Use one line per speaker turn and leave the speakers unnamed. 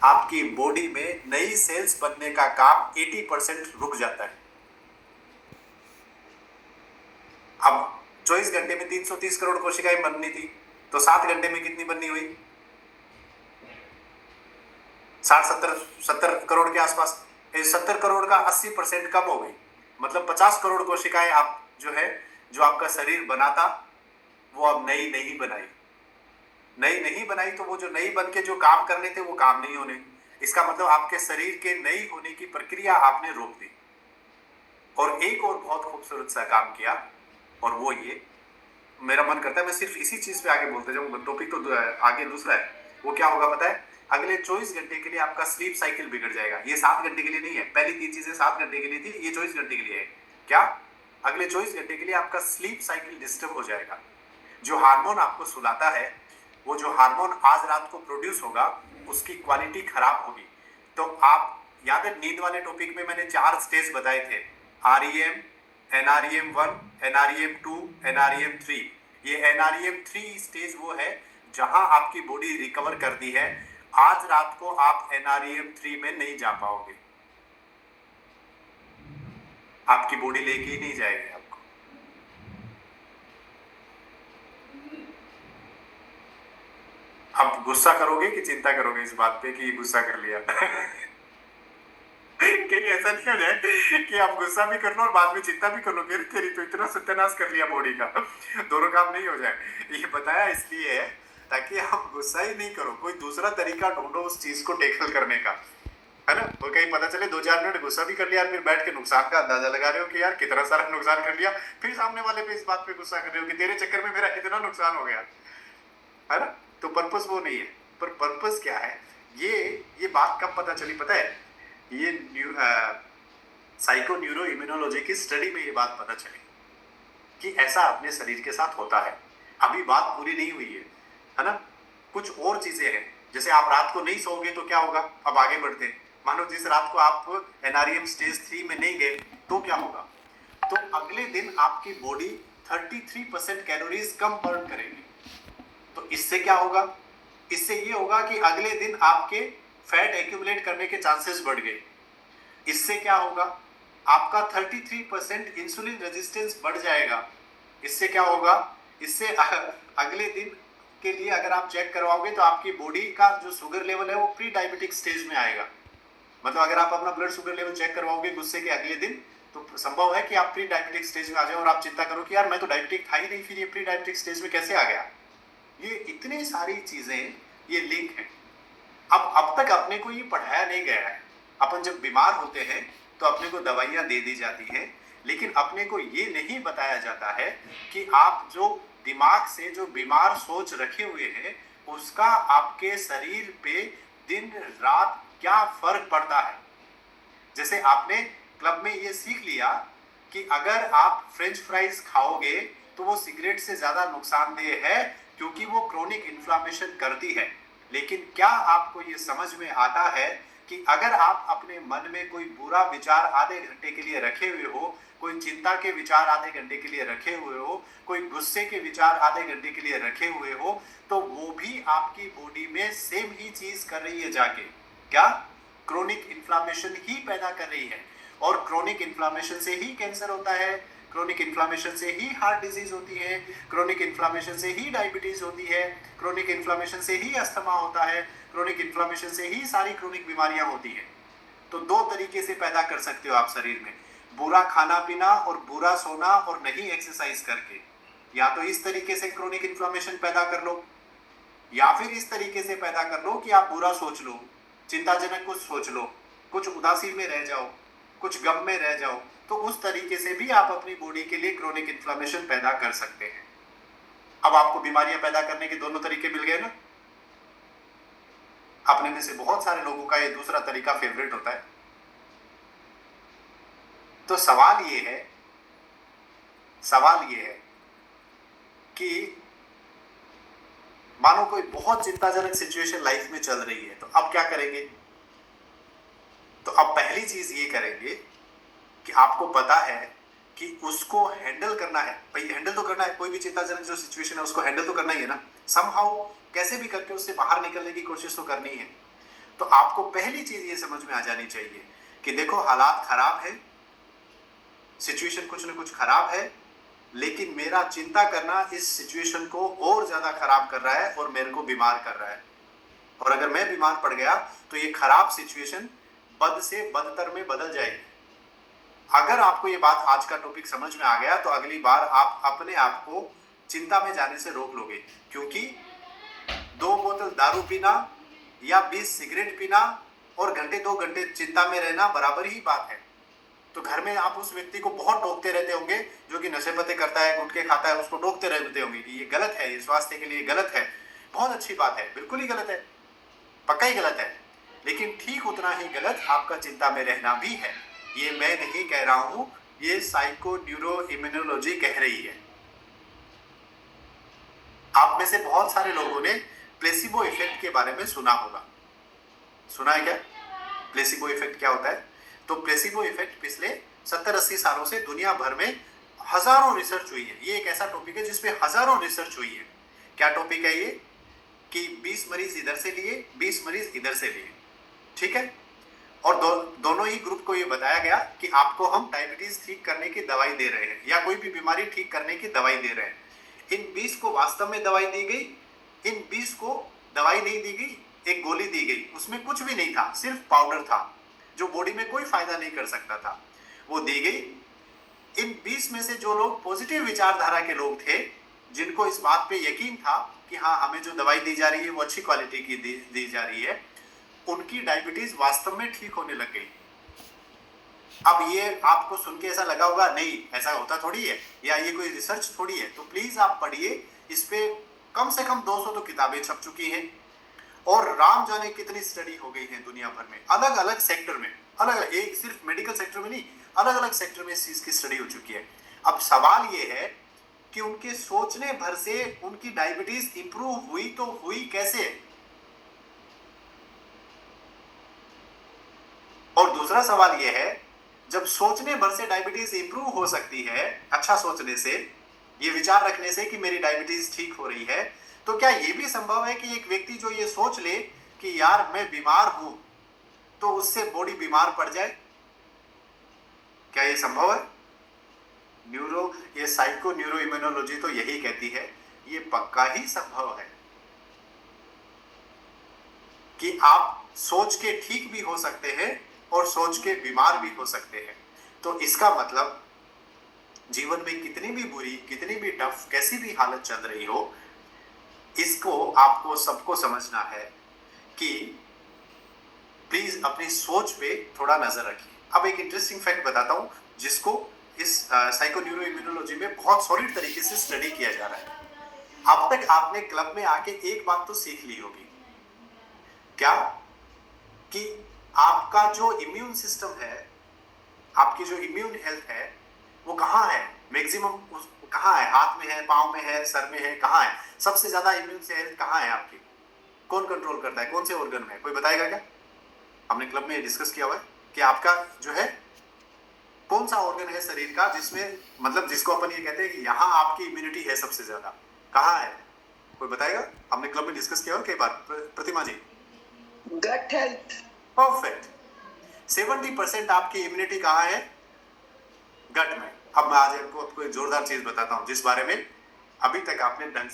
आपकी बॉडी में नई सेल्स बनने का काम 80% रुक जाता है। अब 24 घंटे में 330 करोड़ कोशिकाएं बननी थी, तो 7 घंटे में कितनी बननी हुई? 60-70 करोड़ के आसपास। 70 करोड़ का 80% कम हो गई, मतलब 50 करोड़ कोशिकाएं आप जो आपका शरीर बना था वो अब नई नहीं बनाई, तो वो जो नई बन के जो काम करने थे वो काम नहीं होने। इसका मतलब आपके शरीर के नई होने की प्रक्रिया आपने रोक दी। और एक और बहुत खूबसूरत सा काम किया, और वो ये, मेरा मन करता है मैं सिर्फ इसी चीज पे आगे बोलते जाऊं, टॉपिक तो आगे दूसरा है। वो क्या होगा पता है? अगले 24 घंटे के लिए आपका स्लीप साइकिल बिगड़ जाएगा। ये 7 घंटे के लिए नहीं है, पहली 3 चीजें 7 घंटे के लिए थी, ये 24 घंटे के लिए है। क्या? अगले 24 घंटे के लिए आपका स्लीप साइकिल डिस्टर्ब हो जाएगा। जो हार्मोन आपको सुलाता है, वो जो हार्मोन आज रात को प्रोड्यूस होगा, उसकी क्वालिटी खराब होगी। तो आप याद है नींद वाले टॉपिक में मैंने 4 स्टेज बताए थे, REM, NREM1, NREM2, NREM3। ये NREM3 स्टेज वो है जहां आपकी बॉडी रिकवर करती है। आज रात को आप NREM3 में नहीं जा पाओगे, आपकी बॉडी लेके ही नहीं जाएगी आपको। अब गुस्सा करोगे कि चिंता करोगे इस बात पे कि गुस्सा कर लिया? कहीं ऐसा नहीं हो जाए कि आप गुस्सा भी कर लो और बाद में चिंता भी कर लो कि तेरी तो इतना सत्यानाश कर लिया बॉडी का। दोनों काम नहीं हो जाए। ये बताया इसलिए है ताकि आप गुस्सा ही नहीं करो, कोई दूसरा तरीका ढूंढो उस चीज को टैकल करने का, है ना। और कहीं पता चले 2-4 मिनट गुस्सा भी कर लिया, फिर बैठ के नुकसान का अंदाजा लगा रहे हो कि यार कितना सारा नुकसान कर लिया, फिर सामने वाले पे इस बात पे गुस्सा कर रहे हो कि तेरे चक्कर में मेरा इतना न्नुकसान हो गया, है ना। तो पर्पस वो नहीं है, पर पर्पस क्या है? ये बात कब पता चली पता है? ये साइको न्यूरो इम्यूनोलॉजी की स्टडी में ये बात पता चली कि ऐसा अपने शरीर के साथ होता है। अभी बात पूरी नहीं हुई है ना। कुछ और चीजें हैं, जैसे आप रात को नहीं सोओगे तो क्या होगा? अब आगे बढ़ते हैं। मानो जिस रात को आप NREM स्टेज 3 में नहीं गए तो क्या होगा? तो अगले दिन आपकी बॉडी 33% कैलोरीज कम बर्न करेगी। तो इससे क्या होगा? इससे ये होगा कि अगले दिन आपके फैट एक्यूमुलेट करने के चांसेस बढ़ गए। इससे क्या होगा? आपका 33% इंसुलिन रेजिस्टेंस बढ़ जाएगा। इससे क्या होगा? इससे अगले दिन के लिए अगर आप चेक करवाओगे तो आपकी बॉडी का जो शुगर लेवल है वो प्री डायबिटिक स्टेज में आएगा। मतलब अगर आप अपना ब्लड शुगर लेवल चेक करवाओगे गुस्से के अगले दिन, तो संभव है कि आप प्री डायबिटिक स्टेज में आ जाए और आप चिंता करो कि यार मैं तो डायबिटिक था ही नहीं, फिर ये प्री डायबिटिक स्टेज में कैसे आ गया? ये इतनी सारी चीजें, ये लिंक है। अब तक अपने को ये पढ़ाया नहीं गया है। अपन जब बीमार होते हैं तो अपने को दवाइयां दे दी जाती हैं, लेकिन अपने को ये नहीं बताया जाता है कि आप जो दिमाग से जो बीमार सोच रखे हुए हैं उसका आपके शरीर पे दिन रात क्या फर्क पड़ता है। जैसे आपने क्लब में ये सीख लिया कि अगर आप फ्रेंच फ्राइज खाओगे तो वो सिगरेट से ज्यादा नुकसानदेह है क्योंकि वो क्रोनिक इन्फ्लामेशन करती है। लेकिन क्या आपको ये समझ में आता है कि अगर आप अपने मन में कोई बुरा विचार आधे घंटे के लिए रखे हुए हो, कोई चिंता के विचार आधे घंटे के लिए रखे हुए हो, कोई गुस्से के विचार आधे घंटे के लिए रखे हुए हो, तो वो भी आपकी बॉडी में सेम ही चीज कर रही है जाके। क्या? क्रोनिक इन्फ्लामेशन ही पैदा कर रही है। और क्रोनिक इन्फ्लामेशन से ही कैंसर होता है, क्रोनिक इन्फ्लामेशन से ही हार्ट डिजीज होती है, क्रोनिक इन्फ्लामेशन से ही डायबिटीज होती है, क्रोनिक इन्फ्लामेशन से ही अस्थमा होता है, क्रोनिक इन्फ्लामेशन से ही सारी क्रोनिक बीमारियां होती है। तो 2 तरीके से पैदा कर सकते हो आप शरीर में, बुरा खाना पीना और बुरा सोना और नहीं एक्सरसाइज करके। या तो इस तरीके से क्रोनिक इन्फ्लामेशन पैदा कर लो, या फिर इस तरीके से पैदा कर लो कि आप बुरा सोच लो, चिंताजनक कुछ सोच लो, कुछ उदासी में रह जाओ, कुछ गम में रह जाओ। तो उस तरीके से भी आप अपनी बॉडी के लिए क्रोनिक इन्फ्लामेशन पैदा कर सकते हैं। अब आपको बीमारियां पैदा करने के दोनों तरीके मिल गए ना। अपने में से बहुत सारे लोगों का ये दूसरा तरीका फेवरेट होता है। तो सवाल ये है कि मानो कोई बहुत चिंताजनक सिचुएशन लाइफ में चल रही है, तो अब क्या करेंगे? तो अब पहली चीज ये करेंगे कि आपको पता है कि उसको हैंडल करना है। भाई हैंडल तो करना है, कोई भी चिंताजनक जो सिचुएशन है उसको हैंडल तो करना ही है ना। समहाउ कैसे भी करके उससे बाहर निकलने की कोशिश तो करनी है। तो आपको पहली चीज ये समझ में आ जानी चाहिए कि देखो हालात खराब है, सिचुएशन कुछ ना कुछ खराब है, लेकिन मेरा चिंता करना इस सिचुएशन को और ज्यादा खराब कर रहा है और मेरे को बीमार कर रहा है। और अगर मैं बीमार पड़ गया तो ये खराब सिचुएशन बद से बदतर में बदल जाएगी। अगर आपको ये बात आज का टॉपिक समझ में आ गया तो अगली बार आप अपने आप को चिंता में जाने से रोक लोगे, क्योंकि 2 बोतल दारू पीना या 20 सिगरेट पीना और घंटे 2 घंटे चिंता में रहना बराबर ही बात है। तो घर में आप उस व्यक्ति को बहुत टोकते रहते होंगे जो कि नशे पत्ते करता है, गुटखे खाता है, उसको टोकते रहते होंगे कि ये गलत है, ये स्वास्थ्य के लिए गलत है। बहुत अच्छी बात है, बिल्कुल ही गलत है, पक्का ही गलत है, लेकिन ठीक उतना ही गलत आपका चिंता में रहना भी है। ये मैं नहीं कह रहा हूं, ये साइको न्यूरो इम्यूनोलॉजी कह रही है। आप में से बहुत सारे लोगों ने प्लेसिबो इफेक्ट के बारे में सुना होगा। सुना है क्या? प्लेसिबो इफेक्ट क्या होता है? तो प्लेसिबो इफेक्ट पिछले 70-80 सालों से दुनिया भर में हजारों रिसर्च हुई है। ये एक ऐसा टॉपिक है जिसपे हजारों रिसर्च हुई है। क्या टॉपिक है ये? कि 20 मरीज इधर से लिए, 20 मरीज इधर से लिए, ठीक है, और दोनों ही ग्रुप को ये बताया गया कि आपको हम डायबिटीज ठीक करने की दवाई दे रहे हैं या कोई भी बीमारी ठीक करने की दवाई दे रहे हैं। इन 20 को वास्तव में दवाई दी गई, इन 20 को दवाई नहीं दी गई, एक गोली दी गई, उसमें कुछ भी नहीं था, सिर्फ पाउडर था जो बॉडी में कोई फायदा नहीं कर सकता था, वो दी गई। इन 20 में से जो लोग पॉजिटिव विचारधारा के लोग थे, जिनको इस बात पे यकीन था कि हाँ हमें जो दवाई दी जा रही है वो अच्छी क्वालिटी की दी जा रही है, उनकी डायबिटीज वास्तव में ठीक होने लग गई। अब ये आपको सुन के ऐसा लगा होगा, नहीं ऐसा होता थोड़ी है, या ये कोई रिसर्च थोड़ी है, तो प्लीज आप पढ़िए, इस पे कम से कम 200 तो किताबें छप चुकी हैं और राम जाने कितनी स्टडी हो गई है दुनिया भर में, अलग अलग सेक्टर में, अलग अलग, एक सिर्फ मेडिकल सेक्टर में नहीं, अलग अलग सेक्टर में इस चीज की स्टडी हो चुकी है। अब सवाल ये है कि उनके सोचने भर से उनकी डायबिटीज इंप्रूव हुई तो हुई कैसे? और दूसरा सवाल यह है, जब सोचने भर से डायबिटीज इंप्रूव हो सकती है, अच्छा सोचने से, ये विचार रखने से कि मेरी डायबिटीज ठीक हो रही है, तो क्या यह भी संभव है कि एक व्यक्ति जो ये सोच ले कि यार मैं बीमार हूं, तो उससे बॉडी बीमार पड़ जाए? क्या ये संभव है? ये साइको न्यूरो इम्यूनोलॉजी तो यही कहती है, ये पक्का ही संभव है कि आप सोच के ठीक भी हो सकते हैं और सोच के बीमार भी हो सकते हैं। तो इसका मतलब जीवन में कितनी भी बुरी, कितनी भी टफ, कैसी भी हालत चल रही हो, इसको आपको सबको समझना है कि प्लीज अपनी सोच पे थोड़ा नजर रखिए। अब एक इंटरेस्टिंग फैक्ट बताता हूं जिसको इस साइको न्यूरो इम्यूनोलॉजी में बहुत सॉलिड तरीके से स्टडी किया जा रहा है। अब तक आपने क्लब में आके एक बात तो सीख ली होगी, क्या? कि आपका जो इम्यून सिस्टम है, आपकी जो इम्यून हेल्थ है, वो कहाँ है? मैक्सिमम कहाँ है? हाथ में है, पांव में है, सर में है, कहाँ है? सबसे ज्यादा इम्यून से हेल्थ कहाँ है आपकी? कौन कंट्रोल करता है? कौन से ऑर्गन में? कोई बताएगा क्या? हमने क्लब में डिस्कस किया हुआ है कि आपका जो है कौन सा ऑर्गन है शरीर का जिसमें, मतलब जिसको अपन ये कहते हैं कि यहाँ आपकी इम्यूनिटी है सबसे ज्यादा, कहाँ है? कोई बताएगा? हमने क्लब में डिस्कस किया हुआ कई बार। प्रतिमा जी,
गट हेल्थ।
परफेक्ट। 70% आपकी इम्यूनिटी कहाँ है? गट में। अब मैं आज आपको एक जोरदार चीज बताता हूँ जिस बारे में अभी तक आपने ढंग